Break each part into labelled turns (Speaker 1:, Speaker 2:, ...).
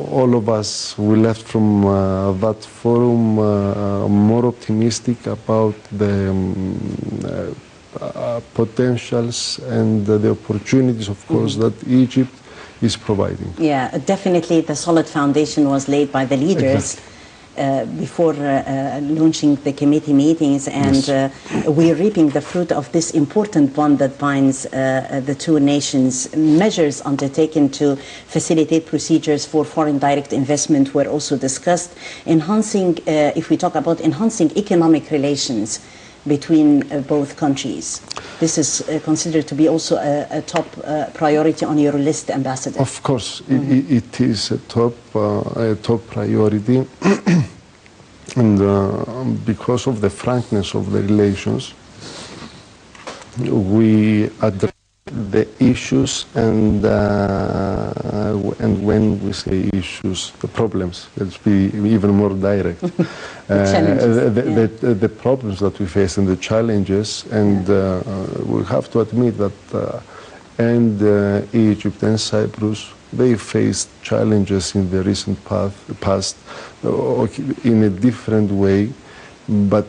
Speaker 1: all of us, we left from that forum more optimistic about the potentials and the opportunities, of course, that Egypt is providing.
Speaker 2: Yeah, definitely the solid foundation was laid by the leaders.
Speaker 1: Exactly.
Speaker 2: Before launching the committee meetings, and we're reaping the fruit of this important bond that binds the two nations. Measures undertaken to facilitate procedures for foreign direct investment were also discussed. Enhancing, if we talk about enhancing economic relations between both countries. This is considered to be also a top priority on your list, Ambassador.
Speaker 1: Of course, it is a top priority, and because of the frankness of the relations, we address the issues, and when we say issues, the problems. Let's be even more direct. The problems that we face and the challenges, and we have to admit that Egypt and Cyprus, they faced challenges in the recent past in a different way. But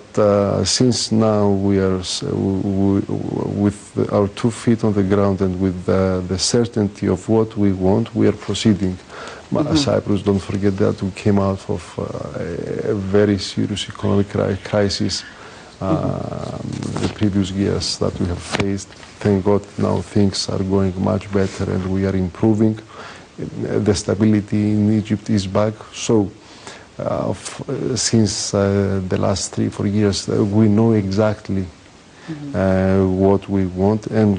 Speaker 1: since now we are with our 2 feet on the ground and with the certainty of what we want, we are proceeding. Cyprus, don't forget that we came out of a very serious economic crisis the previous years that we have faced. Thank God now things are going much better and we are improving. The stability in Egypt is back. So since the last 3-4 years, we know exactly what we want, and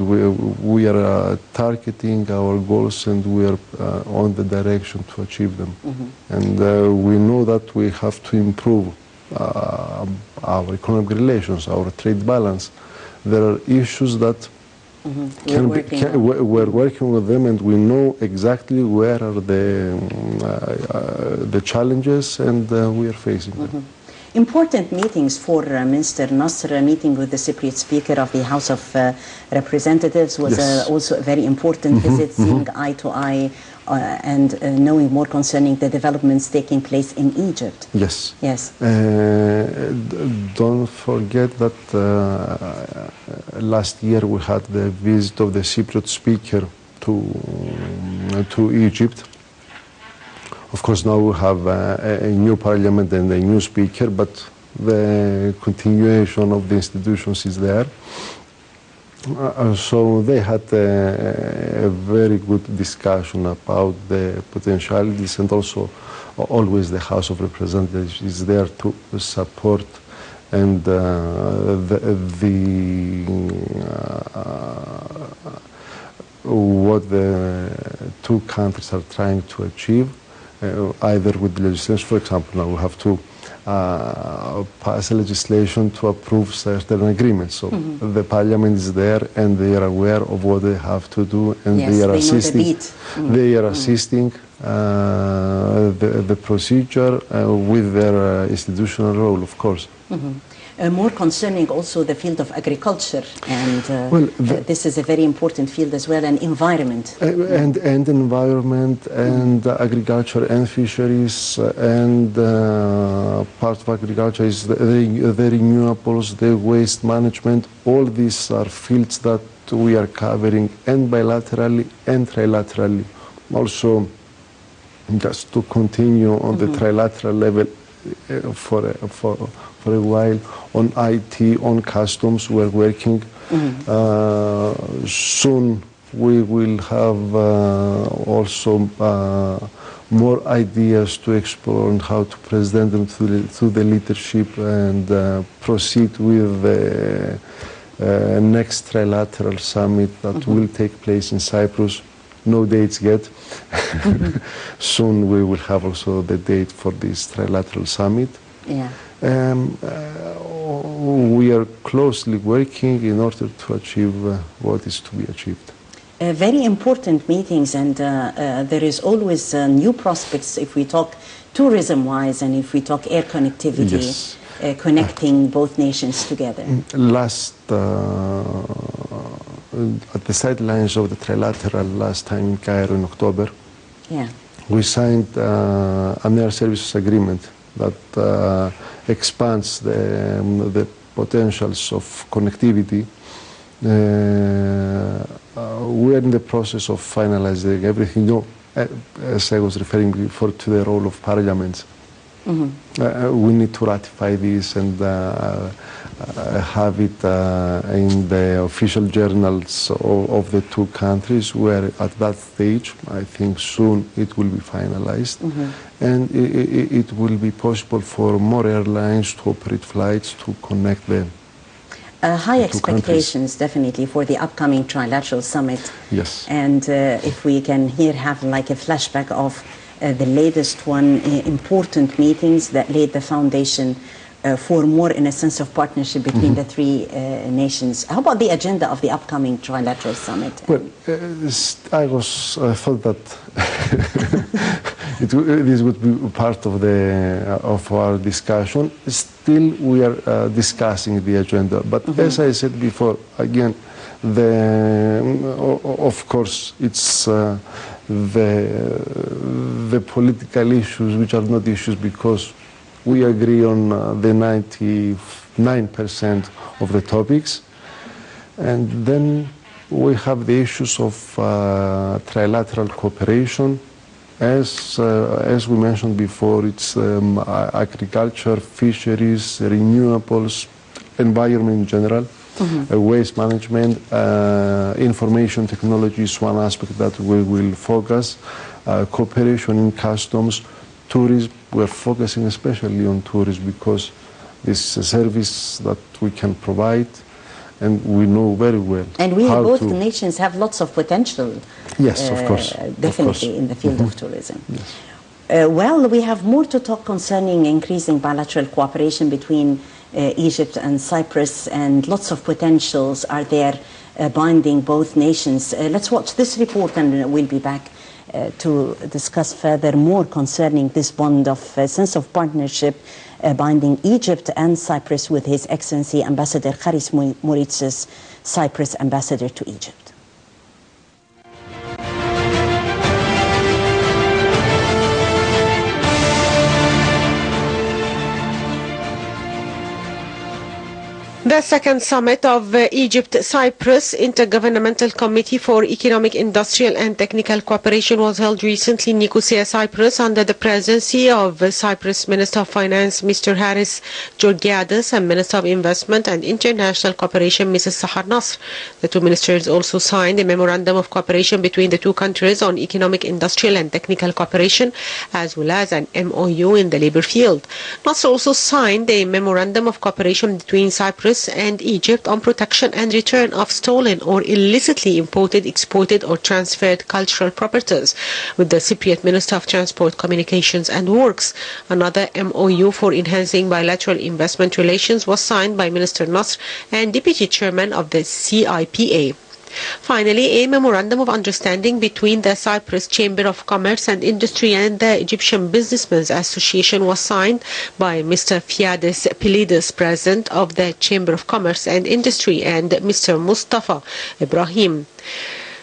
Speaker 1: we are targeting our goals, and we are on the direction to achieve them. And we know that we have to improve our economic relations, our trade balance. There are issues that we're working with them, and we know exactly where are the challenges, and we are facing them.
Speaker 2: Important meetings for Minister Nasser. A meeting with the Cypriot Speaker of the House of Representatives was also a very important visit, seeing eye to eye and knowing more concerning the developments taking place in Egypt.
Speaker 1: Yes.
Speaker 2: Yes.
Speaker 1: Don't forget that last year we had the visit of the Cypriot Speaker to Egypt. Of course, now we have a new parliament and a new speaker, but the continuation of the institutions is there. So they had a very good discussion about the potentialities, and also always the House of Representatives is there to support and what the two countries are trying to achieve. Either with legislation, for example, now we have to pass a legislation to approve certain agreements. So the parliament is there, and they are aware of what they have to do, and they are assisting. They are assisting the procedure with their institutional role, of course.
Speaker 2: More concerning also the field of agriculture, and this is a very important field as well, and environment.
Speaker 1: And environment, and agriculture, and fisheries, and part of agriculture is the renewables, the waste management. All these are fields that we are covering, and bilaterally and trilaterally. Also, just to continue on the trilateral level for a while, on IT, on customs, we're working. Soon we will have also more ideas to explore on how to present them to the leadership, and proceed with the next trilateral summit that will take place in Cyprus. No dates yet. Soon we will have also the date for this trilateral summit.
Speaker 2: Yeah.
Speaker 1: We are closely working in order to achieve what is to be achieved.
Speaker 2: Very important meetings, and there is always new prospects if we talk tourism-wise, and if we talk air connectivity, connecting both nations together. At the sidelines of the trilateral last time in Cairo in October,
Speaker 1: we signed an air services agreement that expands the potentials of connectivity. We are in the process of finalizing everything. You know, as I was referring before to the role of parliaments, we need to ratify this and have it in the official journals of the two countries. We are at that stage. I think soon it will be finalized, and it will be possible for more airlines to operate flights to connect them.
Speaker 2: High expectations, definitely, for the upcoming trilateral summit.
Speaker 1: Yes.
Speaker 2: And if we can here have like a flashback of the latest one, important meetings that laid the foundation for more, in a sense, of partnership between the three nations. How about the agenda of the upcoming trilateral summit?
Speaker 1: Well, I thought that this would be part of our discussion. Still, we are discussing the agenda. But as I said before, again, of course, it's the political issues which are not issues, because we agree on the 99% of the topics, and then we have the issues of trilateral cooperation. As we mentioned before, it's agriculture, fisheries, renewables, environment in general, waste management, information technology is one aspect that we will focus, cooperation in customs, tourism. We're focusing especially on tourism because this is a service that we can provide and we know very well.
Speaker 2: And we, both nations, have lots of potential.
Speaker 1: Yes, of course.
Speaker 2: Definitely in the field of tourism.
Speaker 1: Yes.
Speaker 2: Well, we have more to talk concerning increasing bilateral cooperation between Egypt and Cyprus, and lots of potentials are there binding both nations. Let's watch this report and we'll be back to discuss further more concerning this bond of sense of partnership binding Egypt and Cyprus with His Excellency Ambassador Charis Moritsis, Cyprus Ambassador to Egypt.
Speaker 3: The second summit of Egypt-Cyprus Intergovernmental Committee for Economic, Industrial and Technical Cooperation was held recently in Nicosia, Cyprus, under the presidency of Cyprus Minister of Finance Mr. Haris Georgiadis and Minister of Investment and International Cooperation Mrs. Sahar Nasr. The two ministers also signed a memorandum of cooperation between the two countries on economic, industrial and technical cooperation, as well as an MOU in the labour field. Nasr also signed a memorandum of cooperation between Cyprus and Egypt on protection and return of stolen or illicitly imported, exported or transferred cultural properties with the Cypriot Minister of Transport, Communications and Works. Another MOU for enhancing bilateral investment relations was signed by Minister Nasr and Deputy Chairman of the CIPA. Finally, a memorandum of understanding between the Cyprus Chamber of Commerce and Industry and the Egyptian Businessmen's Association was signed by Mr. Fiades Pilidis, President of the Chamber of Commerce and Industry, and Mr. Mustafa Ibrahim.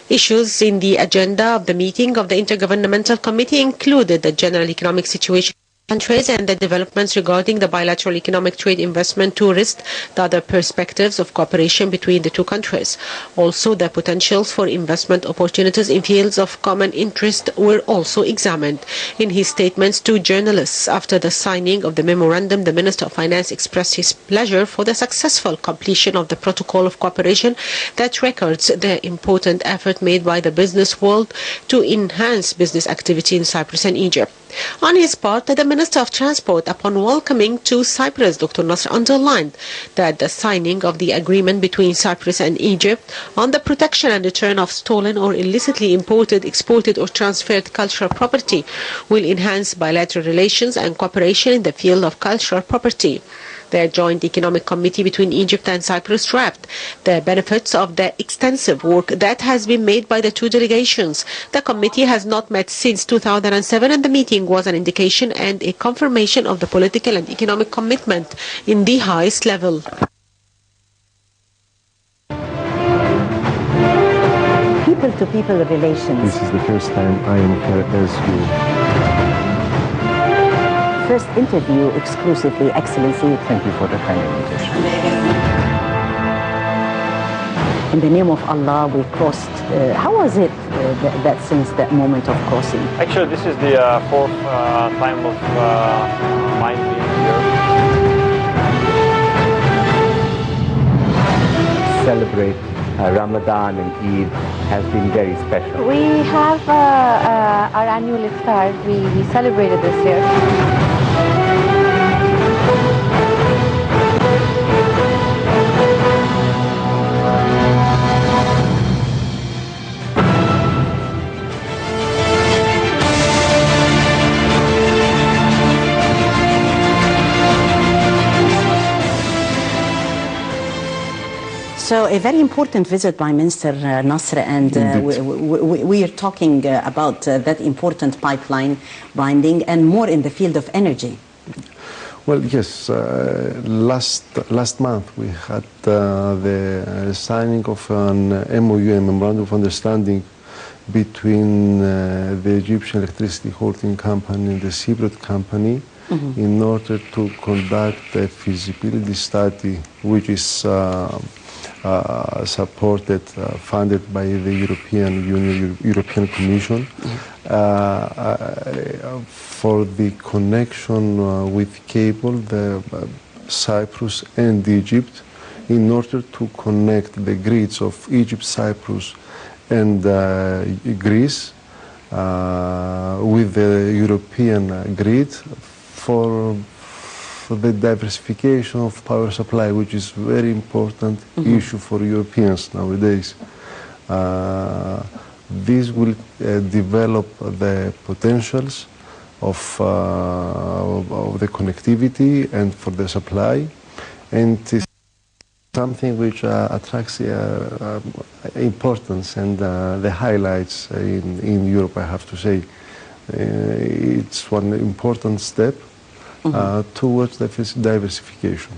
Speaker 3: Issues in the agenda of the meeting of the Intergovernmental Committee included the general economic situation countries and the developments regarding the bilateral economic trade, investment, tourist, the other perspectives of cooperation between the two countries. Also, the potentials for investment opportunities in fields of common interest were also examined. In his statements to journalists after the signing of the memorandum, the Minister of Finance expressed his pleasure for the successful completion of the protocol of cooperation that records the important effort made by the business world to enhance business activity in Cyprus and Egypt. On his part, the Minister of Transport, upon welcoming to Cyprus, Dr. Nasr underlined that the signing of the agreement between Cyprus and Egypt on the protection and return of stolen or illicitly imported, exported or transferred cultural property will enhance bilateral relations and cooperation in the field of cultural property. The Joint Economic Committee between Egypt and Cyprus stressed the benefits of the extensive work that has been made by the two delegations. The committee has not met since 2007, and the meeting was an indication and a confirmation of the political and economic commitment in the highest level.
Speaker 2: people-to-people relations.
Speaker 1: This is the first time I am here as you.
Speaker 2: First interview exclusively, Excellency.
Speaker 4: Thank you for the kind invitation.
Speaker 2: In the name of Allah, we crossed. How was it that since that moment of crossing?
Speaker 5: Actually, this is the fourth time of mine being here.
Speaker 4: Celebrate Ramadan and Eid has been very special.
Speaker 6: We have our annual iftar. We celebrated this year.
Speaker 2: So a very important visit by Minister Nasr, and we are talking about that important pipeline binding and more in the field of energy.
Speaker 1: Well, yes, last month we had the signing of an MOU, a Memorandum of Understanding, between the Egyptian Electricity Holding Company and the Cypriot company in order to conduct a feasibility study which is supported, funded by the European Union, European Commission, for the connection with cable, the Cyprus and Egypt, in order to connect the grids of Egypt, Cyprus and Greece with the European grid for the diversification of power supply, which is a very important issue for Europeans nowadays. This will develop the potentials of the connectivity and for the supply, and it's something which attracts importance and the highlights in Europe, I have to say. It's one important step towards diversification.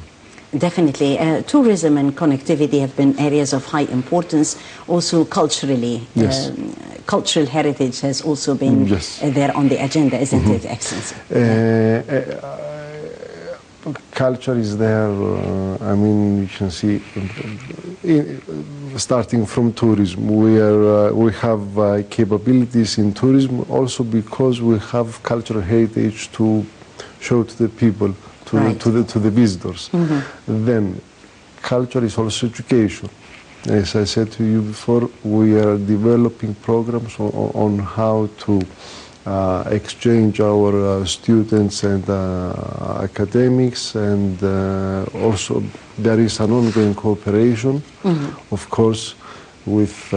Speaker 2: Definitely. Tourism and connectivity have been areas of high importance. Also culturally,
Speaker 1: Yes.
Speaker 2: Cultural heritage has also been there on the agenda, isn't it, Excellency?
Speaker 1: Culture is there, I mean, you can see, starting from tourism, we have capabilities in tourism also because we have cultural heritage to show to the people, to the visitors. Then, culture is also education. As I said to you before, we are developing programs on how to exchange our students and academics, and also there is an ongoing cooperation, of course, with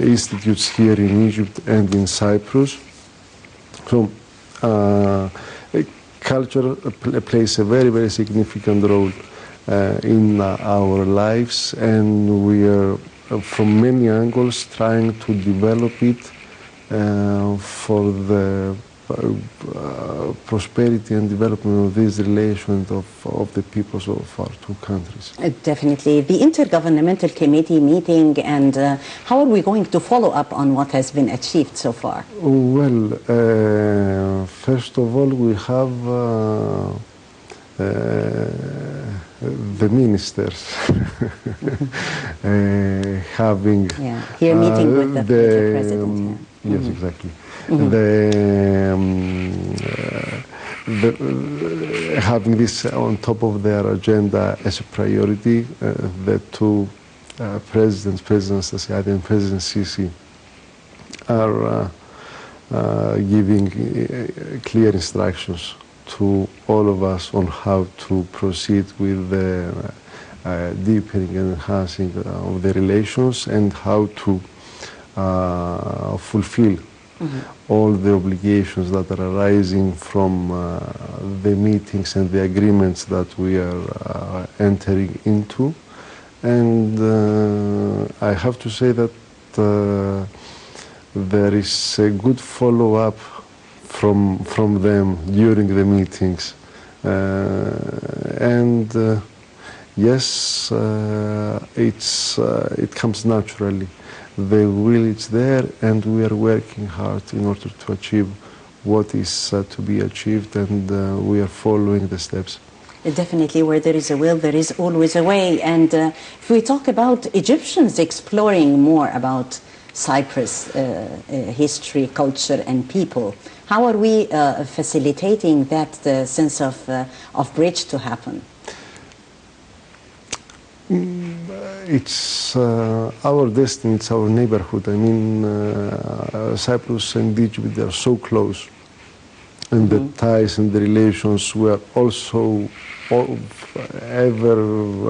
Speaker 1: institutes here in Egypt and in Cyprus. So culture plays a very, very significant role in our lives, and we are from many angles trying to develop it for the prosperity and development of these relations of the peoples of our two countries.
Speaker 2: Definitely. The Intergovernmental Committee meeting, and how are we going to follow up on what has been achieved so far?
Speaker 1: Well, first of all, we have the ministers having...
Speaker 2: Yeah, here meeting with the president.
Speaker 1: Yes, exactly. Having this on top of their agenda as a priority, the two presidents, President Stasiadi and President Sisi, are giving clear instructions to all of us on how to proceed with the deepening and enhancing of the relations, and how to fulfill all the obligations that are arising from the meetings and the agreements that we are entering into. And I have to say that there is a good follow-up from them during the meetings. Yes, it comes naturally. The will is there, and we are working hard in order to achieve what is to be achieved, and we are following the steps.
Speaker 2: Definitely, where there is a will, there is always a way. And if we talk about Egyptians exploring more about Cyprus, history, culture, and people, how are we facilitating that sense of bridge to happen?
Speaker 1: It's our destiny, it's our neighborhood. I mean, Cyprus and Egypt, they are so close. And the ties and the relations were also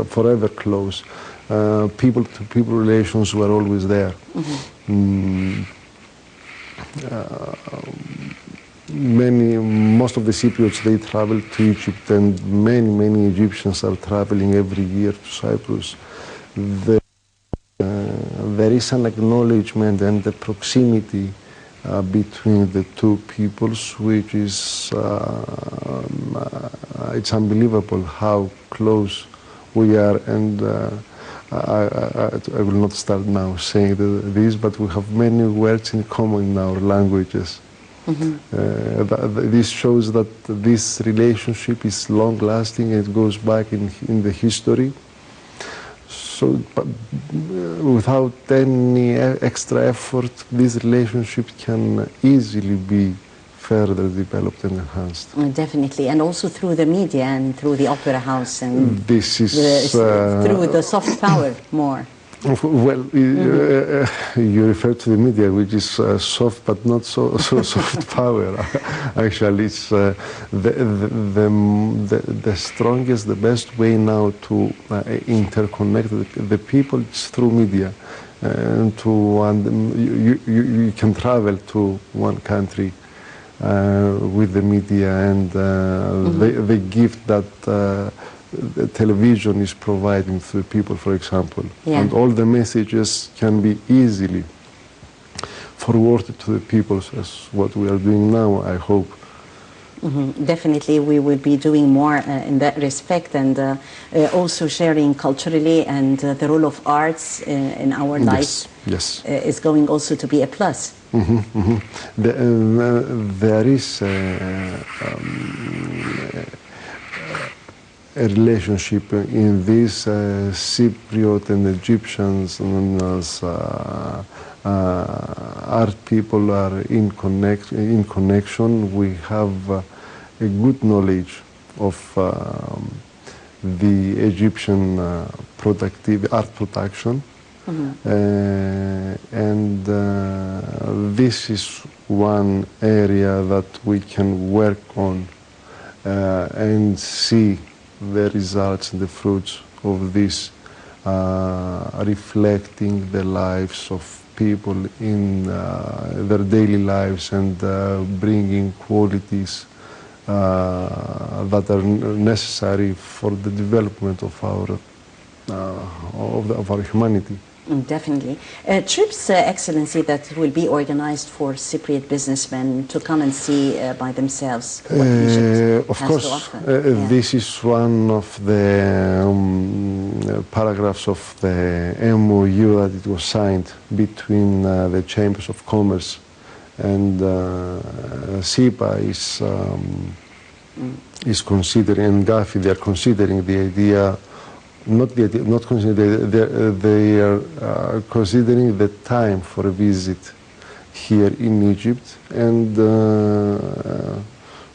Speaker 1: forever close. People-to-people relations were always there. Most of the Cypriots, they travel to Egypt, and many Egyptians are traveling every year to Cyprus. There is an acknowledgement and the proximity between the two peoples, which is it's unbelievable how close we are. And I will not start now saying this, but we have many words in common in our languages. This shows that this relationship is long-lasting and it goes back in the history. So, without any extra effort, this relationship can easily be further developed and enhanced.
Speaker 2: Definitely, and also through the media and through the opera house and
Speaker 1: this is
Speaker 2: through the soft power more.
Speaker 1: Well, you refer to the media, which is soft but not so soft power. Actually, it's the strongest, the best way now to interconnect the people is through media. And you can travel to one country with the media, and the gift that the television is providing to the people, for example. Yeah. And all the messages can be easily forwarded to the people, as what we are doing now, I hope.
Speaker 2: Definitely, we will be doing more in that respect, and also sharing culturally, and the role of arts in our lives is going also to be a plus.
Speaker 1: There is a relationship in this Cypriot and Egyptians as art people are in connection. We have a good knowledge of the Egyptian art production, and this is one area that we can work on and see the results and the fruits of this, reflecting the lives of people in their daily lives, and bringing qualities that are necessary for the development of our humanity.
Speaker 2: Definitely. Trips, Excellency, that will be organized for Cypriot businessmen to come and see by themselves what Egypt
Speaker 1: of
Speaker 2: has
Speaker 1: course,
Speaker 2: to offer.
Speaker 1: This is one of the paragraphs of the MOU that it was signed between the Chambers of Commerce and SIPA is considering, and Gafi, they are considering the idea. Not considering, they are considering the time for a visit here in Egypt, and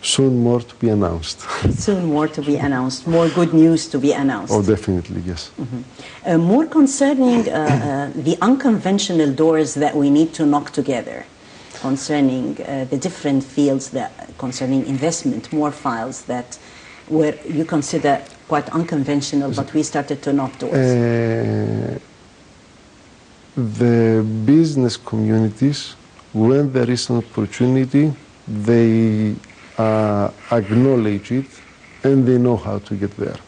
Speaker 1: soon more to be announced.
Speaker 2: Soon more to be announced, more good news to be announced.
Speaker 1: Oh, definitely, yes.
Speaker 2: More concerning the unconventional doors that we need to knock together, concerning the different fields, concerning investment, more files that where you consider quite unconventional, but we started to knock doors.
Speaker 1: The business communities, when there is an opportunity, they acknowledge it, and they know how to get there.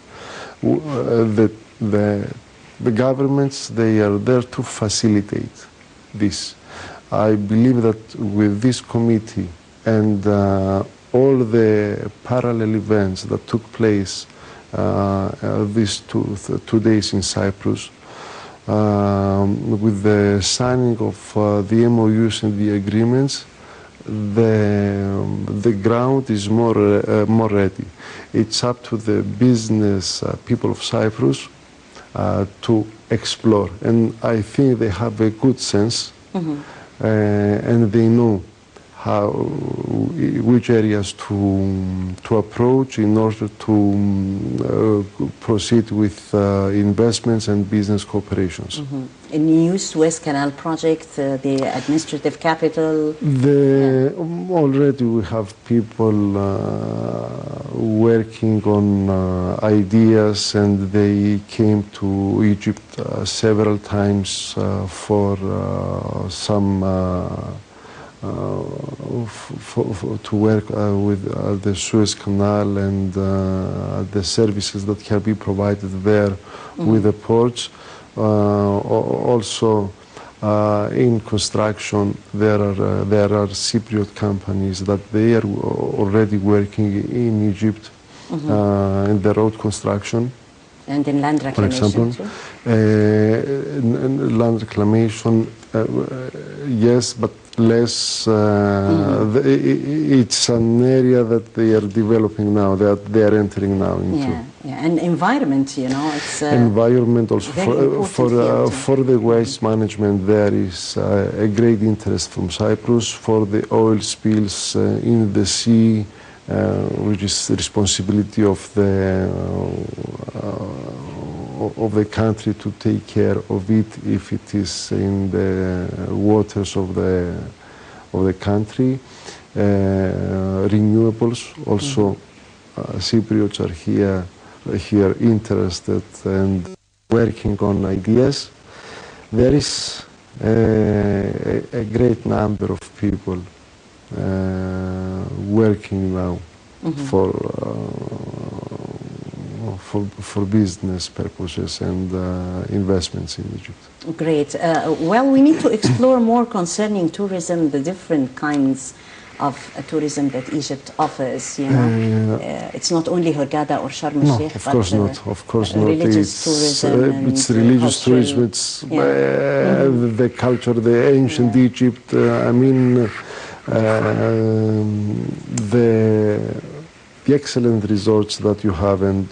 Speaker 1: The governments, they are there to facilitate this. I believe that with this committee and all the parallel events that took place these 2 days in Cyprus, with the signing of the MOUs and the agreements, the ground is more ready. It's up to the business people of Cyprus to explore, and I think they have a good sense, and they know which areas to approach in order to proceed with investments and business cooperations.
Speaker 2: A new Suez Canal project, the administrative capital.
Speaker 1: Already we have people working on ideas, and they came to Egypt several times for some to work with the Suez Canal and the services that can be provided there with the ports. Also, in construction, there are Cypriot companies that they are already working in Egypt in the road construction.
Speaker 2: And in land reclamation,
Speaker 1: for example, land reclamation, yes, but less. It's an area that they are developing now, that they are entering now into.
Speaker 2: Yeah, and environment, you know, it's
Speaker 1: environment also for the waste management. There is a great interest from Cyprus for the oil spills in the sea, which is the responsibility of the country to take care of it if it is in the waters of the country. Renewables also, Cypriots are here interested and working on ideas. There is a great number of people working now for business purposes and investments in Egypt.
Speaker 2: Great. Well, we need to explore more concerning tourism, the different kinds of tourism that Egypt offers. You know, it's not only Hurghada or Sharm el-Sheikh,
Speaker 1: of course not. Of course not.
Speaker 2: Religious tourism.
Speaker 1: It's religious tourism. It's the culture, the ancient Egypt. I mean, the excellent resorts that you have, and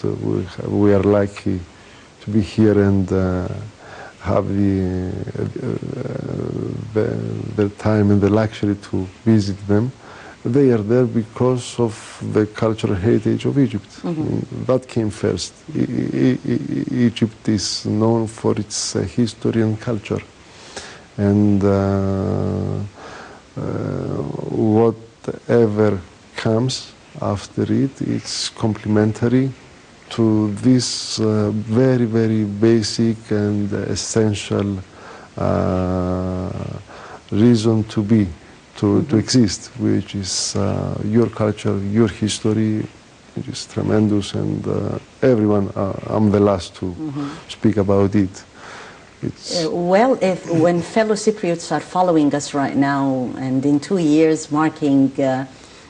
Speaker 1: we are lucky to be here and have the time and the luxury to visit them. They are there because of the cultural heritage of Egypt. That came first. Egypt is known for its history and culture, and whatever comes after it, it's complementary to this very, very basic and essential reason to be, to exist, which is your culture, your history, which is tremendous, and everyone, I'm the last to speak about it.
Speaker 2: Well, when fellow Cypriots are following us right now, and in 2 years marking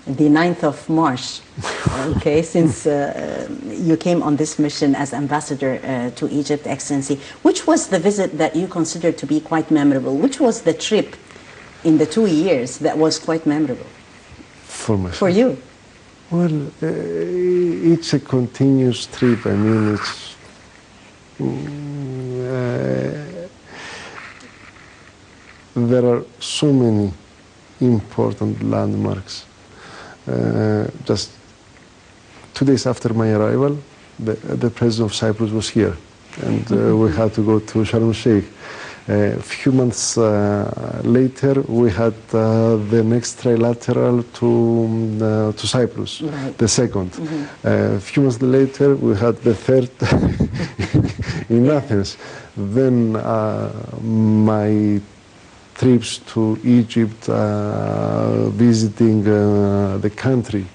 Speaker 2: the 9th of March, okay, since you came on this mission as ambassador to Egypt, Excellency, which was the visit that you considered to be quite memorable? Which was the trip in the 2 years that was quite memorable?
Speaker 1: For myself?
Speaker 2: For you?
Speaker 1: Well, it's a continuous trip. I mean, it's... there are so many important landmarks. Just 2 days after my arrival, the President of Cyprus was here, and we had to go to Sharm el-Sheikh. A few months later, we had the next trilateral to Cyprus, the second. A few months later, we had the third in Athens. Then my trips to Egypt, visiting the country.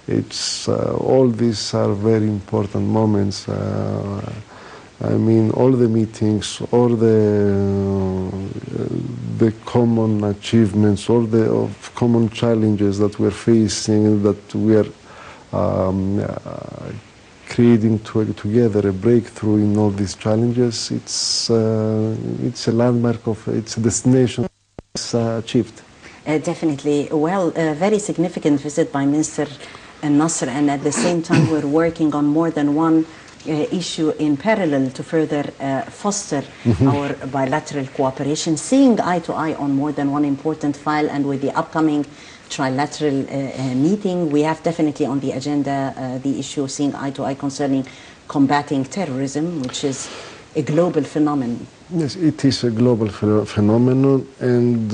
Speaker 1: It's all these are very important moments. I mean, all the meetings, all the common achievements, all the common challenges that we're facing, that we are creating together a breakthrough in all these challenges. It's a landmark it's a destination that's achieved.
Speaker 2: Definitely. Well, a very significant visit by Minister Nasser, and at the same time we're working on more than one issue in parallel to further foster our bilateral cooperation, seeing eye to eye on more than one important file. And with the upcoming trilateral meeting, we have definitely on the agenda the issue of seeing eye to eye concerning combating terrorism, which is a global phenomenon.
Speaker 1: Yes, it is a global phenomenon, and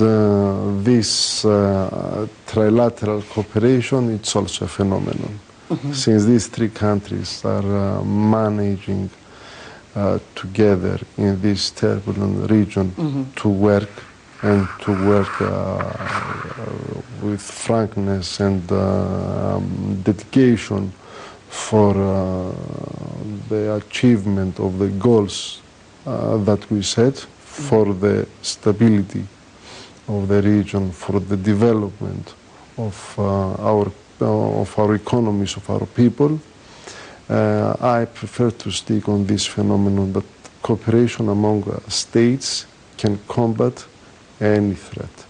Speaker 1: this trilateral cooperation, it's also a phenomenon. Since these three countries are managing together in this turbulent region to work and to work with frankness and dedication for the achievement of the goals that we set for the stability of the region, for the development of our economies, of our people. I prefer to stick on this phenomenon that cooperation among states can combat any threat.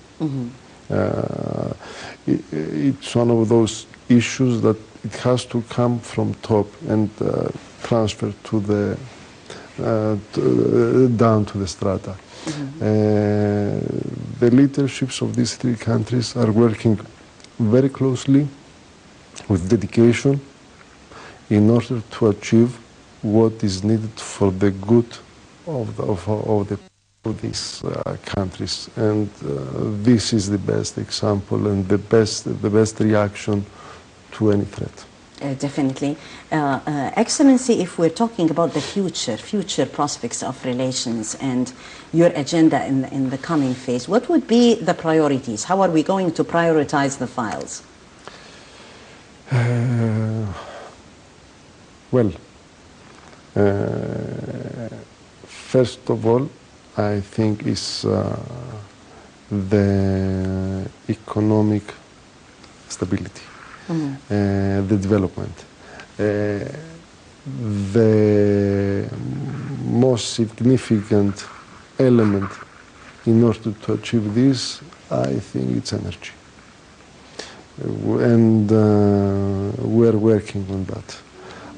Speaker 1: It's one of those issues that it has to come from top and transfer to the down to the strata. The leaderships of these three countries are working very closely with dedication in order to achieve what is needed for the good of these countries, and this is the best example and the best reaction to any threat.
Speaker 2: Definitely. Excellency, if we're talking about the future prospects of relations and your agenda in the coming phase, what would be the priorities? How are we going to prioritize the files?
Speaker 1: Well, first of all, I think is the economic stability, the development. The most significant element in order to achieve this, I think it's energy. And we're working on that,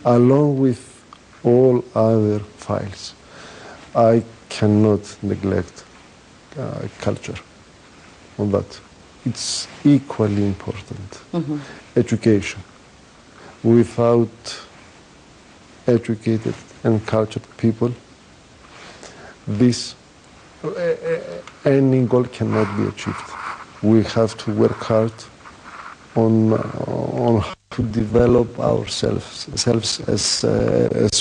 Speaker 1: along with all other files. I cannot neglect culture on that. It's equally important. Education. Without educated and cultured people, any goal cannot be achieved. We have to work hard on how to develop ourselves as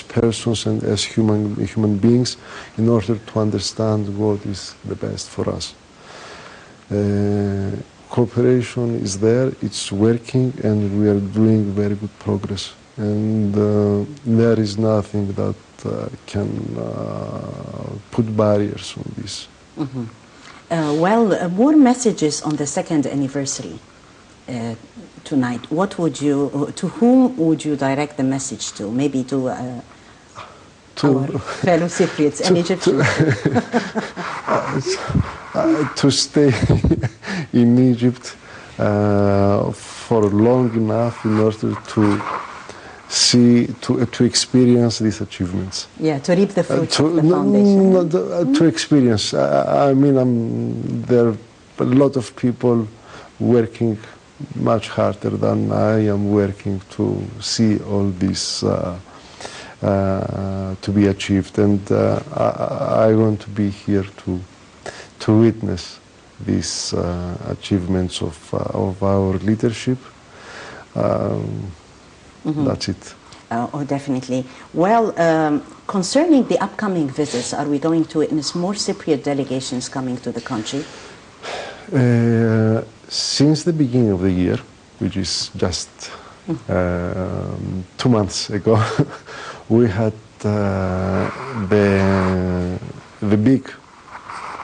Speaker 1: persons and as human beings in order to understand what is the best for us. Cooperation is there, it's working, and we are doing very good progress. And there is nothing that can put barriers on this.
Speaker 2: Well, more messages on the second anniversary tonight. What would you, to whom would you direct the message to? Maybe to our fellow Cypriots and Egyptians?
Speaker 1: To stay in Egypt for long enough in order to see, to experience these achievements.
Speaker 2: Yeah, to reap the fruits of the foundation.
Speaker 1: To experience. I mean, there are a lot of people working much harder than I am working to see all this to be achieved, and I want to be here to witness these achievements of our leadership. That's it.
Speaker 2: Oh, definitely. Well, concerning the upcoming visits, are we going to witness more Cypriot delegations coming to the country?
Speaker 1: Since the beginning of the year, which is just 2 months ago, we had the big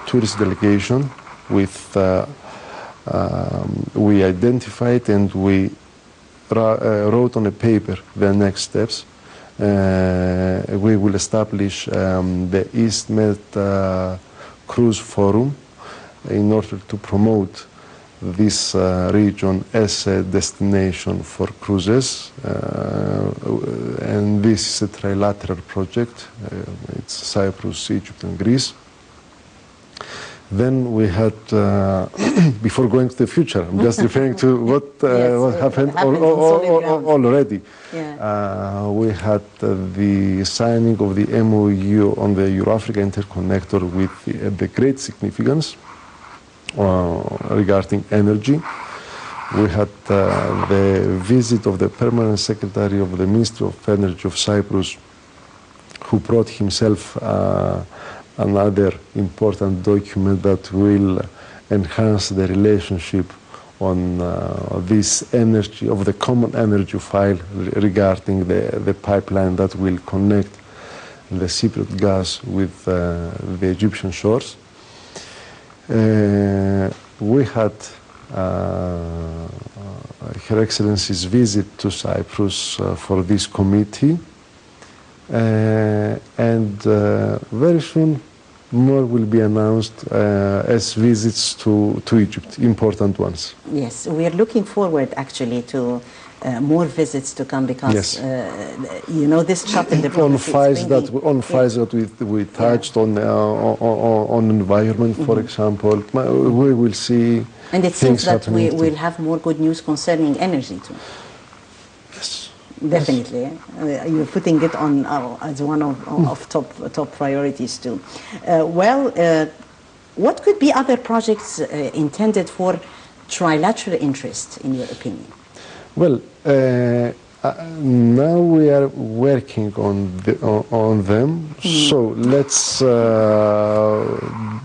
Speaker 1: tourist delegation with we identified and we wrote on a paper the next steps, we will establish the East Med Cruise Forum in order to promote this region as a destination for cruises, and this is a trilateral project. It's Cyprus, Egypt and Greece. Then we had, before going to the future, I'm just referring to what happened already.
Speaker 2: Yeah.
Speaker 1: We had the signing of the MOU on the Euro-Africa Interconnector with the great significance regarding energy. We had the visit of the Permanent Secretary of the Ministry of Energy of Cyprus, who brought himself another important document that will enhance the relationship on this energy, of the common energy file regarding the pipeline that will connect the Cypriot gas with the Egyptian shores. We had Her Excellency's visit to Cyprus for this committee, and very soon more will be announced as visits to Egypt, important ones.
Speaker 2: Yes, we are looking forward actually to more visits to come, because you know, this chapter
Speaker 1: on files that we touched on environment, for example, we will see.
Speaker 2: And it seems that we will have more good news concerning energy too.
Speaker 1: Yes.
Speaker 2: Definitely, you're putting it on as one of top priorities too. What could be other projects intended for trilateral interest, in your opinion?
Speaker 1: Well, now we are working on them. So let's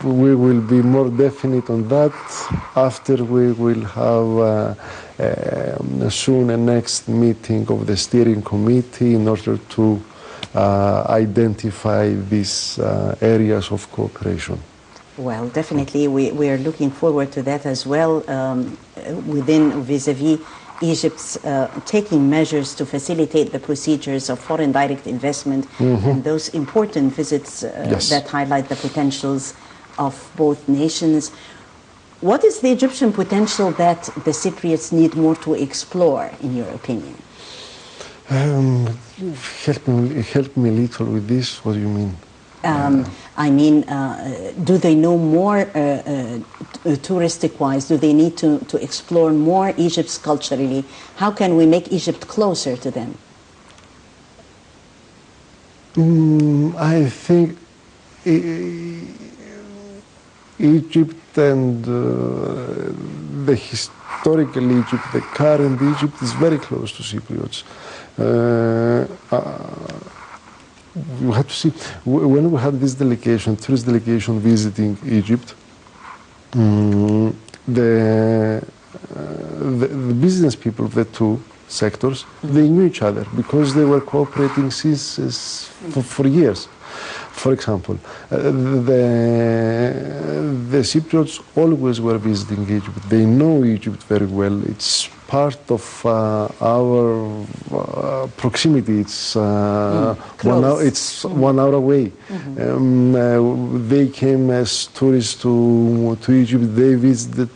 Speaker 1: we will be more definite on that after we will have soon a next meeting of the steering committee in order to identify these areas of cooperation.
Speaker 2: Well, definitely we are looking forward to that as well, within vis-a-vis Egypt's taking measures to facilitate the procedures of foreign direct investment, and those important visits that highlight the potentials of both nations. What is the Egyptian potential that the Cypriots need more to explore, in your opinion?
Speaker 1: Help me a little with this. What do you mean?
Speaker 2: I mean, do they know more touristic-wise? Do they need to explore more Egypt culturally? How can we make Egypt closer to them?
Speaker 1: I think Egypt and the historical Egypt, the current Egypt, is very close to Cypriots. You have to see, when we had this delegation, tourist delegation visiting Egypt, the business people of the two sectors, they knew each other because they were cooperating since for years. For example, the Cypriots always were visiting Egypt. They know Egypt very well. It's part of our proximity. It's 1 hour. It's 1 hour away. They came as tourists to Egypt. They visited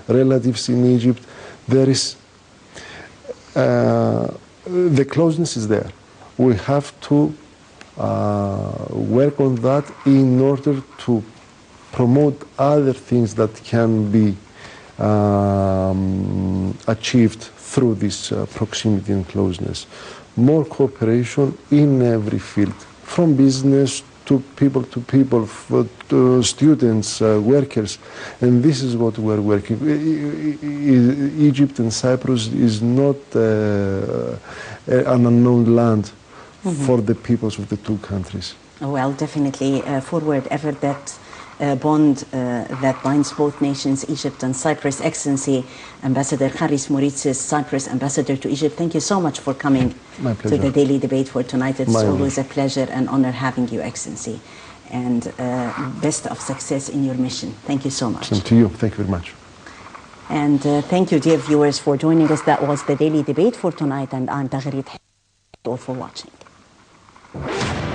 Speaker 1: relatives in Egypt. There is the closeness is there. We have to work on that in order to promote other things that can be achieved through this proximity and closeness. More cooperation in every field, from business to people, to students, workers, and this is what we're working. Egypt and Cyprus is not an unknown land for the peoples of the two countries.
Speaker 2: Well, definitely forward ever that bond that binds both nations, Egypt and Cyprus. Excellency Ambassador Charis Moritsis, Cyprus Ambassador to Egypt, thank you so much for coming to the daily debate for tonight. It's always a pleasure and honor having you, Excellency. And best of success in your mission. Thank you so much.
Speaker 1: Same to you. Thank you very much.
Speaker 2: And thank you, dear viewers, for joining us. That was the daily debate for tonight, and I'm Tagharit. Thank you all for watching.
Speaker 3: you.